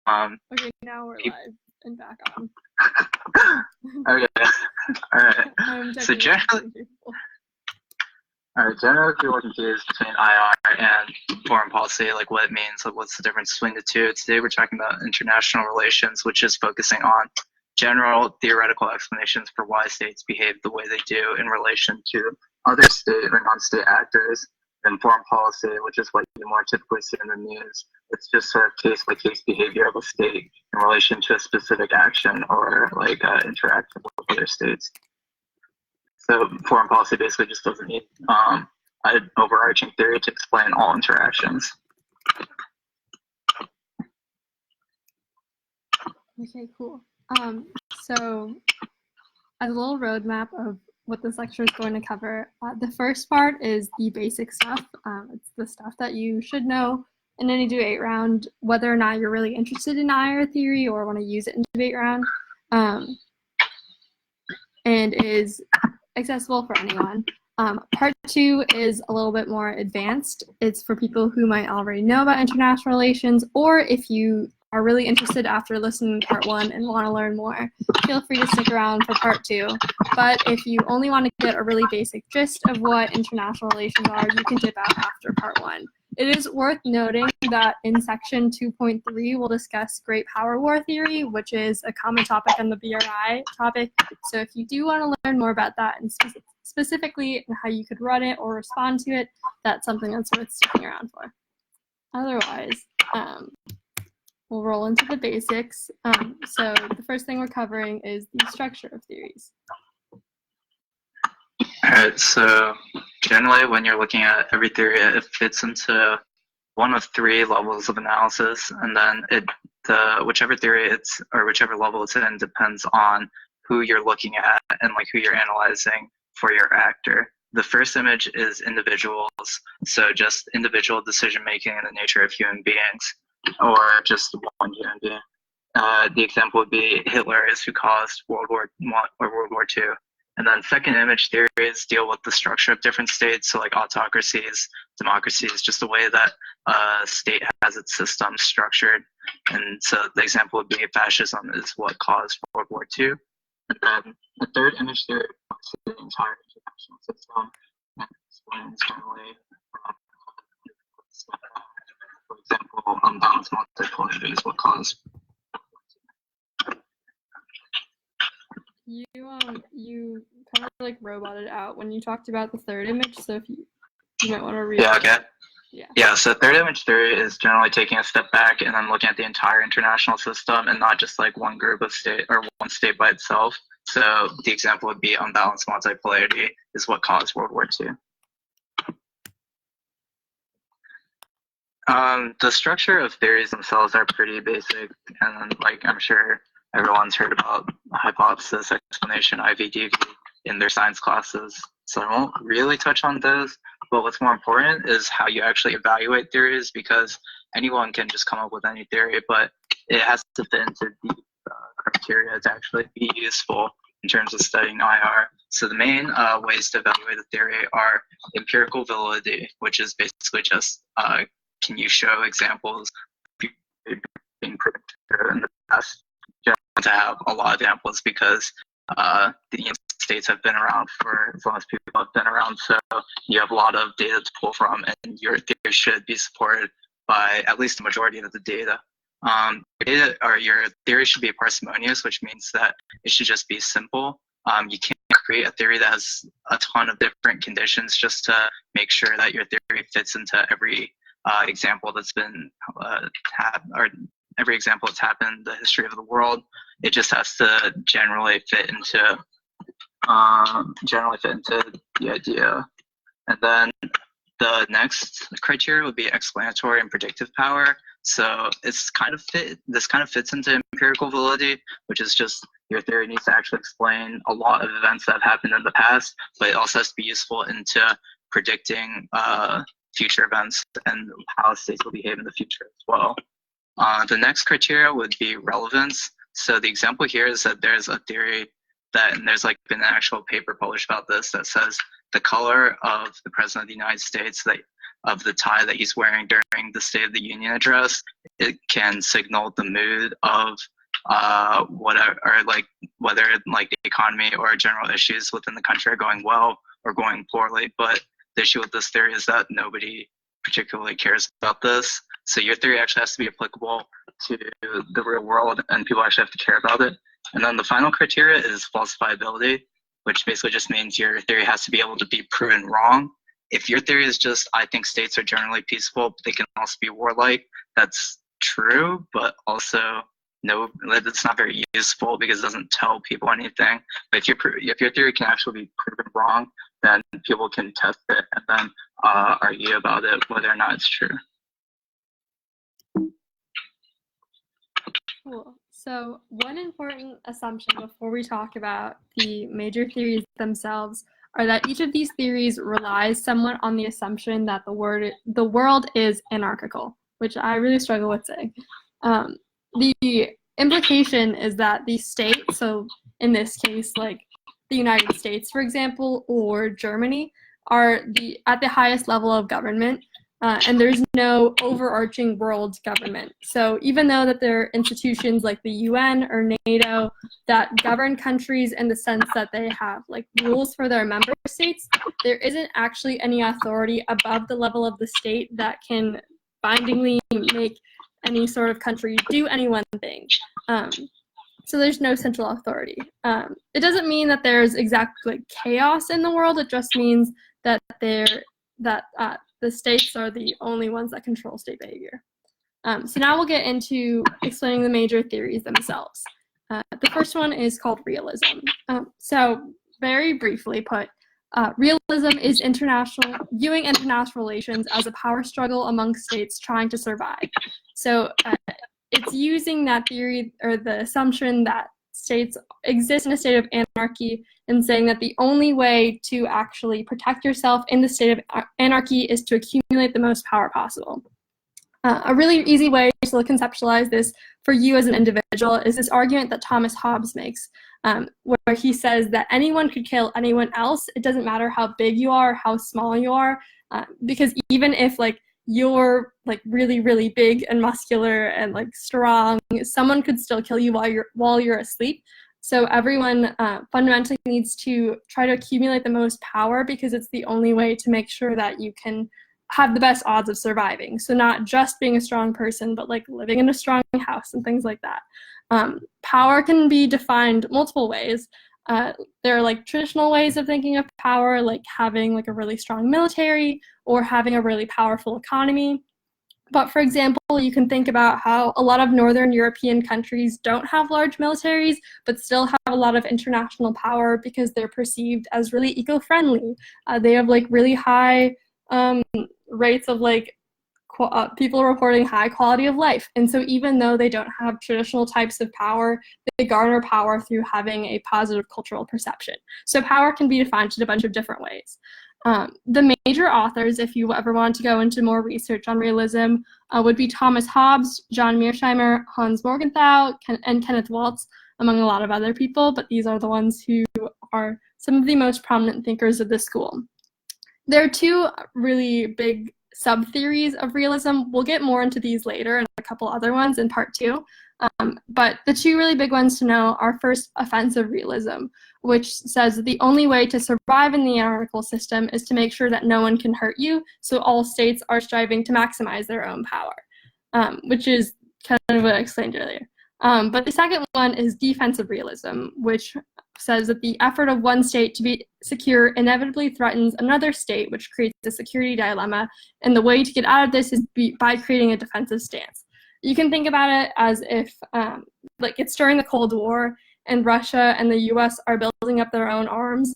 Okay, now we're live and back on. Okay. All right. So Generally, if you're confused between IR and foreign policy, like what it means, like what's the difference between the two. Today we're talking about international relations, which is focusing on general theoretical explanations for why states behave the way they do in relation to other state or non-state actors. And foreign policy, which is what you more typically see in the news, it's just sort of case-by-case behavior of a state in relation to a specific action or like interaction with other states. So foreign policy basically just doesn't need an overarching theory to explain all interactions. Okay, cool. So a little roadmap of what this lecture is going to cover. The first part is the basic stuff. It's the stuff that you should know in any debate round, whether or not you're really interested in IR theory or want to use it in debate round, and is accessible for anyone. Part two is a little bit more advanced. It's for people who might already know about international relations, or if you are really interested after listening to part one and want to learn more, feel free to stick around for part two. But if you only want to get a really basic gist of what international relations are, you can dip out after part one. It is worth noting that in section 2.3, we'll discuss great power war theory, which is a common topic on the BRI topic. So if you do want to learn more about that and specifically how you could run it or respond to it, that's something that's worth sticking around for. Otherwise, we'll roll into the basics. So the first thing we're covering is the structure of theories. All right, so generally when you're looking at every theory, it fits into one of three levels of analysis, and then whichever theory it's or whichever level it's in depends on who you're looking at and like who you're analyzing for your actor. The first image is individuals, so just individual decision making in the nature of human beings, or just one human being. The example would be Hitler is who caused World War I or World War II. And then second image theories deal with the structure of different states, so like autocracies, democracies, just the way that a state has its system structured. And so the example would be fascism is what caused World War II. And then the third image theory looks at the entire international system and explains generally, for example, unbalanced multipolarity is what caused. You kind of like roboted out when you talked about the third image, so if you might want to read. Yeah, okay. Yeah, so third image theory is generally taking a step back and then looking at the entire international system and not just like one group of state or one state by itself. So the example would be unbalanced multipolarity is what caused World War II. The structure of theories themselves are pretty basic, and like I'm sure everyone's heard about hypothesis, explanation, IVDV in their science classes, so I won't really touch on those. But what's more important is how you actually evaluate theories, because anyone can just come up with any theory, but it has to fit into the criteria to actually be useful in terms of studying IR. So the main ways to evaluate a theory are empirical validity, which is basically just can you show examples being proved in the past? You don't want to have a lot of examples because the United States have been around for as long as people have been around, so you have a lot of data to pull from, and your theory should be supported by at least the majority of the data. Your theory should be parsimonious, which means that it should just be simple. You can't create a theory that has a ton of different conditions just to make sure that your theory fits into every example that's been or every example that's happened in the history of the world. It just has to generally fit into the idea. And then the next criteria would be explanatory and predictive power. So this kind of fits into empirical validity, which is just your theory needs to actually explain a lot of events that have happened in the past, but it also has to be useful into predicting future events and how states will behave in the future as well. The next criteria would be relevance. So the example here is that there's a theory and there's like been an actual paper published about this that says the color of the president of the United States, that of the tie that he's wearing during the State of the Union address, it can signal the mood of whatever, or like whether like the economy or general issues within the country are going well or going poorly. But the issue with this theory is that nobody particularly cares about this. So your theory actually has to be applicable to the real world, and people actually have to care about it. And then the final criteria is falsifiability, which basically just means your theory has to be able to be proven wrong. If your theory is just, I think states are generally peaceful, but they can also be warlike, that's true, but also no, it's not very useful because it doesn't tell people anything. But if your theory can actually be proven wrong, then people can test it and then argue about it, whether or not it's true. Cool. So one important assumption before we talk about the major theories themselves are that each of these theories relies somewhat on the assumption that the world is anarchical, which I really struggle with saying. The implication is that the state, so in this case, like the United States, for example, or Germany, are at the highest level of government, and there's no overarching world government. So even though that there are institutions like the UN or NATO that govern countries in the sense that they have like rules for their member states, there isn't actually any authority above the level of the state that can bindingly make any sort of country do any one thing. So there's no central authority. It doesn't mean that there's exactly chaos in the world. It just means that the states are the only ones that control state behavior. So now we'll get into explaining the major theories themselves. The first one is called realism. So very briefly put, realism is viewing international relations as a power struggle among states trying to survive. So it's using that theory or the assumption that states exist in a state of anarchy and saying that the only way to actually protect yourself in the state of anarchy is to accumulate the most power possible. A really easy way to conceptualize this for you as an individual is this argument that Thomas Hobbes makes, where he says that anyone could kill anyone else. It doesn't matter how big you are, how small you are, because even if like you're like really, really big and muscular and like strong, someone could still kill you while you're asleep. So everyone fundamentally needs to try to accumulate the most power because it's the only way to make sure that you can have the best odds of surviving. So not just being a strong person, but like living in a strong house and things like that. Power can be defined multiple ways. There are like traditional ways of thinking of power, like having like a really strong military or having a really powerful economy. But for example, you can think about how a lot of Northern European countries don't have large militaries, but still have a lot of international power because they're perceived as really eco-friendly. They have like really high rates of like people reporting high quality of life. And so even though they don't have traditional types of power, they garner power through having a positive cultural perception. So power can be defined in a bunch of different ways. The major authors, if you ever want to go into more research on realism, would be Thomas Hobbes, John Mearsheimer, Hans Morgenthau, and Kenneth Waltz, among a lot of other people, but these are the ones who are some of the most prominent thinkers of the school. There are two really big sub-theories of realism. We'll get more into these later and a couple other ones in part 2. But the two really big ones to know are first offensive realism, which says that the only way to survive in the anarchical system is to make sure that no one can hurt you, so all states are striving to maximize their own power, which is kind of what I explained earlier. But the second one is defensive realism, which says that the effort of one state to be secure inevitably threatens another state, which creates a security dilemma, and the way to get out of this is by creating a defensive stance. You can think about it as if like it's during the Cold War and Russia and the US are building up their own arms.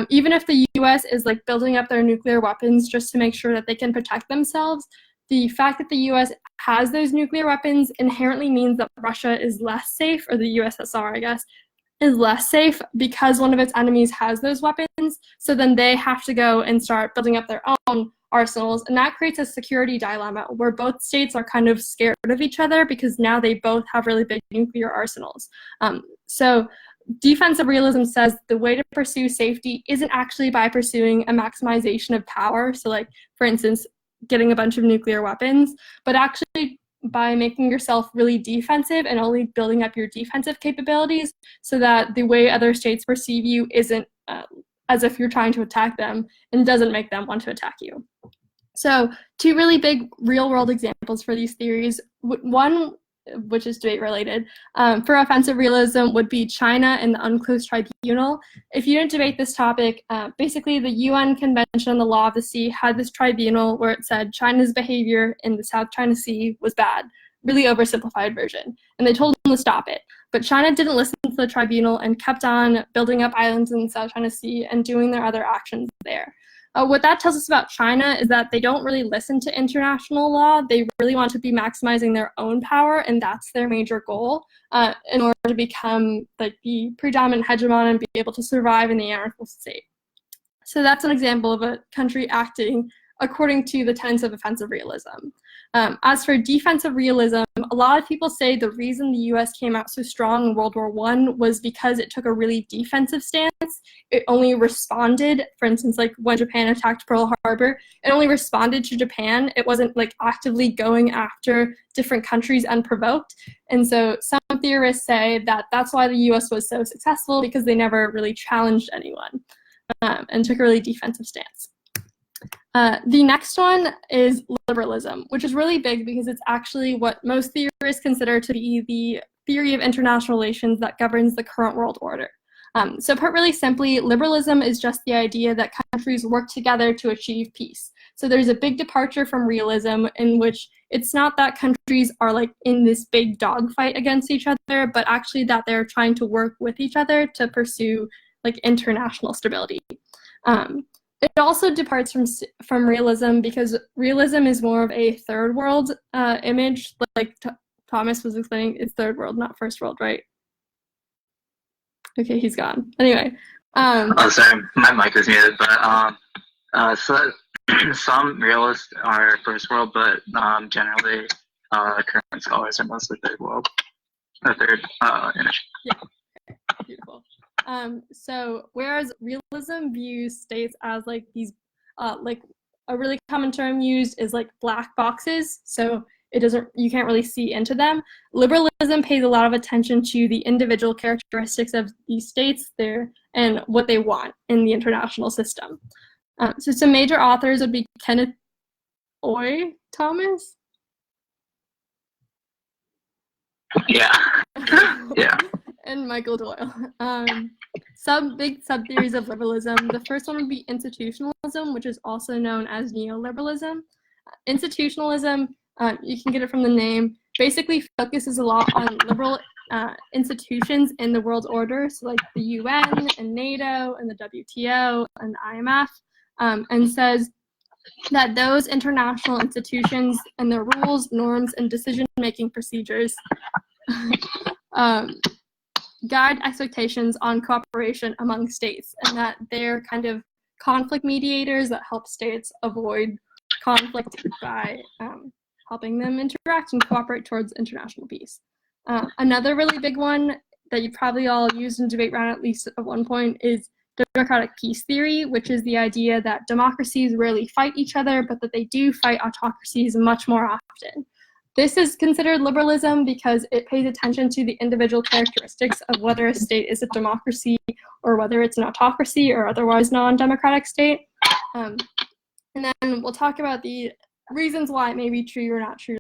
Even if the US is like building up their nuclear weapons just to make sure that they can protect themselves, the fact that the US has those nuclear weapons inherently means that Russia is less safe, or the USSR, I guess, is less safe because one of its enemies has those weapons. So then they have to go and start building up their own arsenals, and that creates a security dilemma where both states are kind of scared of each other because now they both have really big nuclear arsenals. So defensive realism says the way to pursue safety isn't actually by pursuing a maximization of power. So like, for instance, getting a bunch of nuclear weapons, but actually by making yourself really defensive and only building up your defensive capabilities so that the way other states perceive you isn't as if you're trying to attack them and doesn't make them want to attack you. So 2 really big real-world examples for these theories. One, which is debate related, for offensive realism would be China and the Unclosed Tribunal. If you didn't debate this topic, basically the UN Convention on the Law of the Sea had this tribunal where it said China's behavior in the South China Sea was bad, really oversimplified version, and they told them to stop it. But China didn't listen to the tribunal and kept on building up islands in the South China Sea and doing their other actions there. What that tells us about China is that they don't really listen to international law. They really want to be maximizing their own power, and that's their major goal in order to become like the predominant hegemon and be able to survive in the anarchical state. So that's an example of a country acting according to the tenets of offensive realism. As for defensive realism, a lot of people say the reason the US came out so strong in World War I was because it took a really defensive stance. It only responded, for instance, like when Japan attacked Pearl Harbor, it only responded to Japan. It wasn't like actively going after different countries unprovoked. And so some theorists say that that's why the US was so successful, because they never really challenged anyone and took a really defensive stance. The next one is liberalism, which is really big because it's actually what most theorists consider to be the theory of international relations that governs the current world order. So put really simply, liberalism is just the idea that countries work together to achieve peace. So there's a big departure from realism in which it's not that countries are like in this big dogfight against each other, but actually that they're trying to work with each other to pursue like international stability. It also departs from realism because realism is more of a third world image, like Thomas was explaining. It's third world, not first world, right? Okay, he's gone. Anyway. Oh, sorry, my mic was muted. But so some realists are first world, but generally current scholars are mostly third world, or third image. Yeah. Okay. Beautiful. So whereas realism views states as like these, like a really common term used is like black boxes, so you can't really see into them. Liberalism pays a lot of attention to the individual characteristics of these states there and what they want in the international system. So some major authors would be Kenneth Thomas? Yeah. Yeah. And Michael Doyle. Some big sub-theories of liberalism. The first one would be institutionalism, which is also known as neoliberalism. Institutionalism, you can get it from the name, basically focuses a lot on liberal institutions in the world order, so like the UN and NATO and the WTO and the IMF, and says that those international institutions and their rules, norms, and decision-making procedures guide expectations on cooperation among states, and that they're kind of conflict mediators that help states avoid conflict by helping them interact and cooperate towards international peace. Another really big one that you probably all used in debate round at least at one point is democratic peace theory, which is the idea that democracies rarely fight each other, but that they do fight autocracies much more often. This is considered liberalism because it pays attention to the individual characteristics of whether a state is a democracy or whether it's an autocracy or otherwise non-democratic state. And then we'll talk about the reasons why it may be true or not true